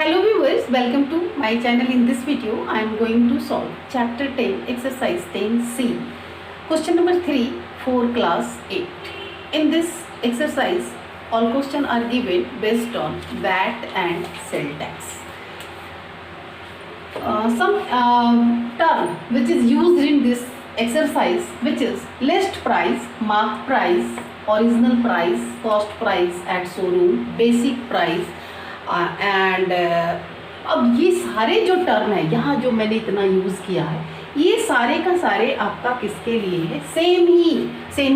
Hello viewers, welcome to my channel. In this video, I am going to solve chapter 10, exercise 10C, question number 3 for class 8. In this exercise, all questions are given based on VAT and sale tax. Some term which is used in this exercise, which is list price, mark price, original price, cost price at showroom, basic price. And अब ये सारे जो term है यहाँ जो मैंने इतना use किया है, ये सारे का सारे आपका किसके लिए है? सेम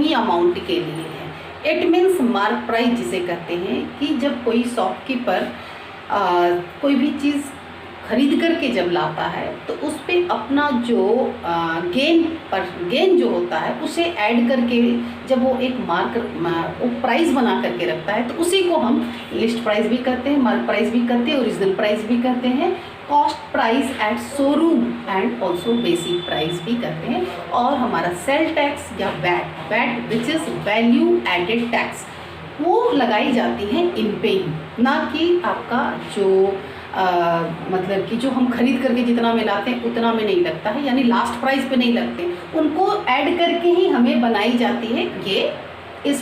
ही अमाउंट के लिए है. इट मीन्स मार्क प्राइस जिसे कहते हैं कि जब कोई शॉपकीपर कोई भी चीज़ खरीद करके जब लाता है तो उस पर अपना जो गेन जो होता है उसे ऐड करके जब वो एक वो प्राइस बना करके रखता है तो उसी को हम लिस्ट प्राइस भी कहते हैं, मार्क प्राइस भी कहते हैं, ओरिजिनल प्राइस भी कहते हैं, cost price at showroom and also basic price भी कहते हैं. और हमारा सेल टैक्स या VAT which is value added tax वो लगाई जाती है इन पेइंग, ना कि आपका जो मतलब कि जो हम खरीद करके जितना में लाते हैं उतना में नहीं लगता है, यानी लास्ट प्राइस पे नहीं लगते, उनको ऐड करके ही हमें बनाई जाती है. ये इस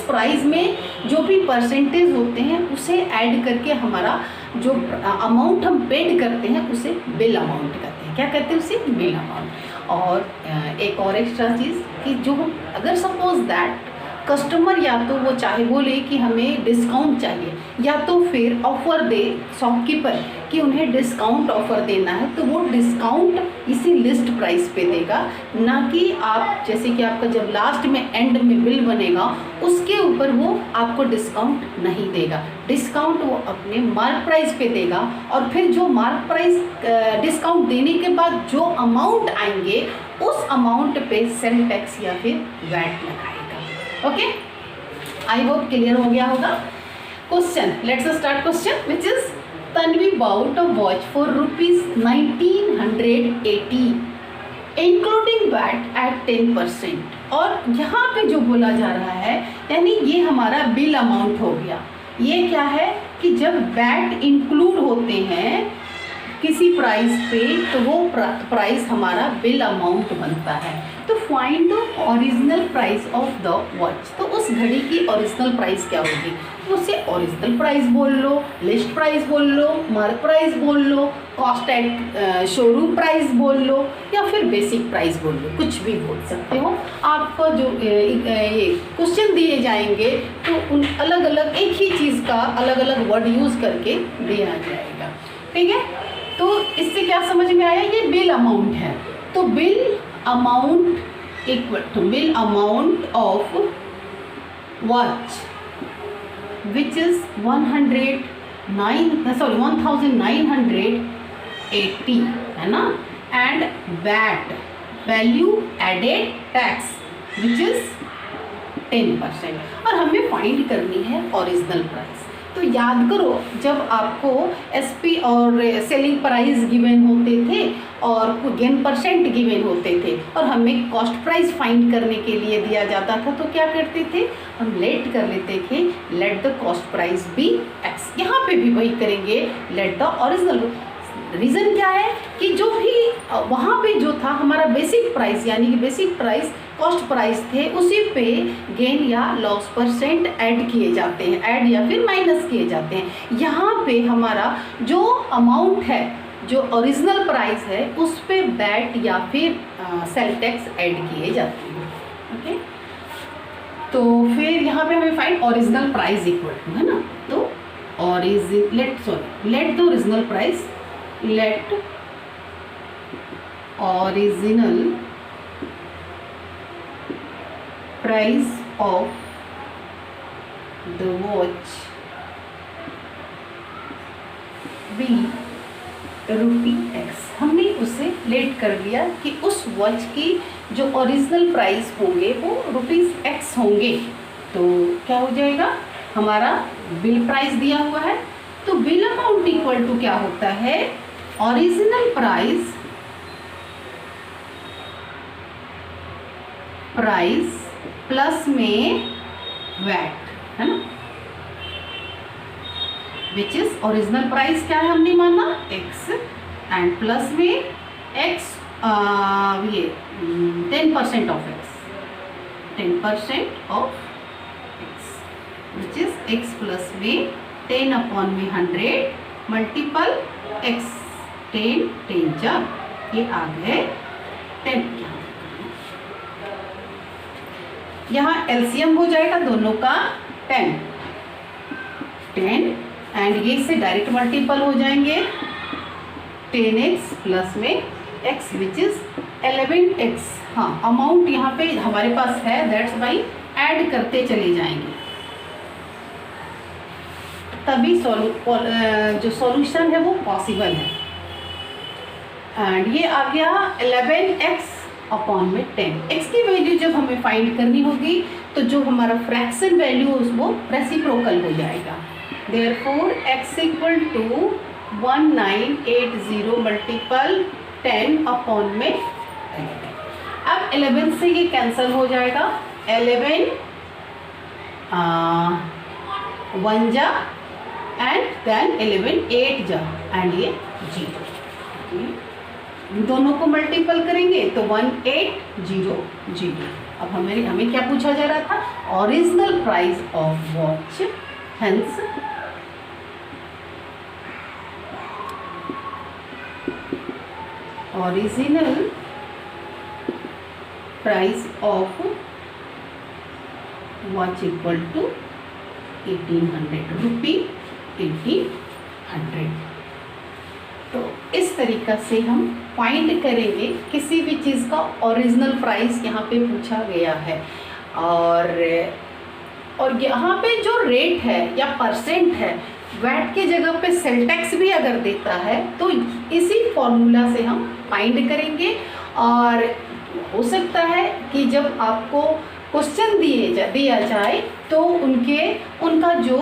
प्राइस में जो भी परसेंटेज होते हैं उसे ऐड करके हमारा जो अमाउंट हम पेड करते हैं उसे बिल अमाउंट कहते हैं. क्या कहते हैं उसे? Bill amount. और एक और एक्स्ट्रा चीज़ कि जो हम अगर सपोज दैट कस्टमर या तो वो चाहे बोले कि हमें डिस्काउंट चाहिए या तो फिर ऑफ़र दे शॉपकीपर कि उन्हें डिस्काउंट ऑफ़र देना है, तो वो डिस्काउंट इसी लिस्ट प्राइस पे देगा, ना कि आप जैसे कि आपका जब लास्ट में एंड में बिल बनेगा उसके ऊपर वो आपको डिस्काउंट नहीं देगा. डिस्काउंट वो अपने मार्क प्राइस पे देगा और फिर जो मार्क प्राइस डिस्काउंट देने के बाद जो अमाउंट आएंगे उस अमाउंट पे सेल टैक्स या फिर वैट लगाएगा. ओके, आई होप क्लियर हो गया होगा. Question, let's start question which is Tanvi bought a watch for ₹1980 including VAT at 10%. और यहाँ पे जो बोला जा रहा है यानी ये हमारा बिल अमाउंट हो गया. ये क्या है कि जब वैट इंक्लूड होते हैं किसी प्राइस पे तो वो प्राइस हमारा बिल अमाउंट बनता है. तो find the original price of the watch. तो उस घड़ी की ओरिजिनल प्राइस क्या होगी? उसे ओरिजिनल प्राइस बोल लो, लिस्ट प्राइस बोल लो, मार्क प्राइस बोल लो, कॉस्ट एट शोरूम प्राइस बोल लो या फिर बेसिक प्राइस बोल लो, कुछ भी बोल सकते हो. आपको जो ये क्वेश्चन दिए जाएंगे तो उन अलग अलग एक ही चीज़ का अलग अलग वर्ड यूज़ करके दिया जाएगा. ठीक है, तो इससे क्या समझ में आया? ये बिल अमाउंट है. तो bill amount equal to bill amount of watch which is 1980 है ना, and VAT value added tax which is 10%. और हमें फाइंड करनी है ओरिजिनल प्राइस. तो याद करो जब आपको एसपी और सेलिंग प्राइस गिवन होते थे और गेन परसेंट गिवन होते थे और हमें कॉस्ट प्राइस फाइंड करने के लिए दिया जाता था तो क्या करते थे? हम लेट कर लेते थे let the cost price be X. यहाँ पे भी वही करेंगे, लेट द ओरिजिनल. रीज़न क्या है कि जो भी वहाँ पे जो था हमारा बेसिक प्राइस यानी कि बेसिक प्राइस कॉस्ट प्राइस थे उसी पे गेन या लॉस परसेंट ऐड किए जाते हैं, ऐड या फिर माइनस किए जाते हैं. यहाँ पे हमारा जो अमाउंट है जो ओरिजिनल प्राइस है उस पे वैट या फिर सेल टैक्स ऐड किए जाते हैं. ओके, तो फिर यहाँ पे हमें find original price equal to है ना, तो let the original price, let original price of the watch be ₹x. हमने उसे लेट कर दिया कि उस वॉच की जो ओरिजिनल प्राइस होंगे वो ₹x होंगे. तो क्या हो जाएगा? हमारा बिल प्राइस दिया हुआ है तो बिल अमाउंट इक्वल टू क्या होता है? ओरिजिनल प्राइस प्लस में वैट है ना, विच इज ओरिजिनल प्राइस क्या है हमने माना x, एंड प्लस में x ये 10% of x, 10% of x which is x plus में 10 अपॉन में 100 मल्टीपल x, 10 जा ये आ गए 10। यहाँ एलसीएम हो जाएगा दोनों का 10 एंड ये से डायरेक्ट मल्टीपल हो जाएंगे 10x प्लस में x विच इज 11x। हाँ, अमाउंट यहाँ पे हमारे पास है, दैट्स वाई ऐड करते चले जाएंगे, तभी जो सॉल्यूशन है वो पॉसिबल है। एंड ये आ गया 11x अपॉन में 10। x की वैल्यू जब हमें फाइंड करनी होगी तो जो हमारा फ्रैक्शन वैल्यू वो रेसिप्रोकल हो जाएगा। Therefore x equal to 1980 multiple 10 upon में 11। अब 11 से ये कैंसिल हो जाएगा, 11 1 जा एंड देन 11 8 जा एंड ये 0। दोनों को मल्टीपल करेंगे तो 1800। अब हमें क्या पूछा जा रहा था, original price of watch, hence original price of watch equal to 1800 rupee, 1800। तो इस तरीका से हम फाइंड करेंगे किसी भी चीज़ का ओरिजिनल प्राइस यहाँ पे पूछा गया है। और यहाँ पे जो रेट है या परसेंट है, वैट के जगह पे सेल टैक्स भी अगर देता है तो इसी फॉर्मूला से हम फाइंड करेंगे। और हो सकता है कि जब आपको क्वेश्चन दिया जाए तो उनका जो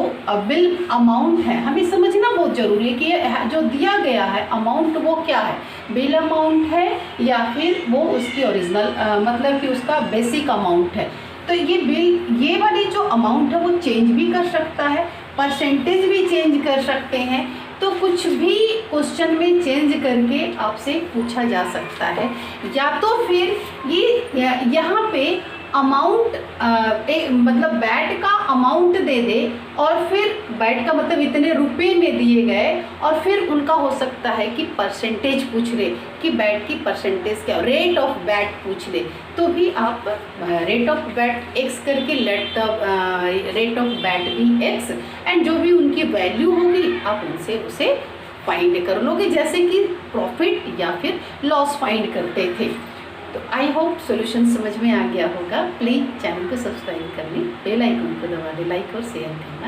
बिल अमाउंट है हमें समझना बहुत ज़रूरी है कि जो दिया गया है अमाउंट वो क्या है, बिल अमाउंट है या फिर वो उसकी ओरिजिनल मतलब कि उसका बेसिक अमाउंट है। तो ये वाली जो अमाउंट है वो चेंज भी कर सकता है, परसेंटेज भी चेंज कर सकते हैं। तो कुछ भी क्वेश्चन में चेंज करके आपसे पूछा जा सकता है, या तो फिर ये यहाँ पे अमाउंट मतलब बैट का अमाउंट दे दे और फिर बैट का मतलब इतने रुपए में दिए गए, और फिर उनका हो सकता है कि परसेंटेज पूछ ले कि बैट की परसेंटेज क्या, रेट ऑफ बैट पूछ ले, तो भी आप रेट ऑफ बैट एक्स करके let the rate of bat भी एक्स, एंड जो भी उनकी वैल्यू होगी आप उनसे उसे फाइंड कर लोगे, जैसे कि प्रॉफिट या फिर लॉस फाइंड करते थे। तो आई होप सॉल्यूशन समझ में आ गया होगा। प्लीज़ चैनल को सब्सक्राइब कर लें, बेल आइकन को दबा दें, लाइक और शेयर करना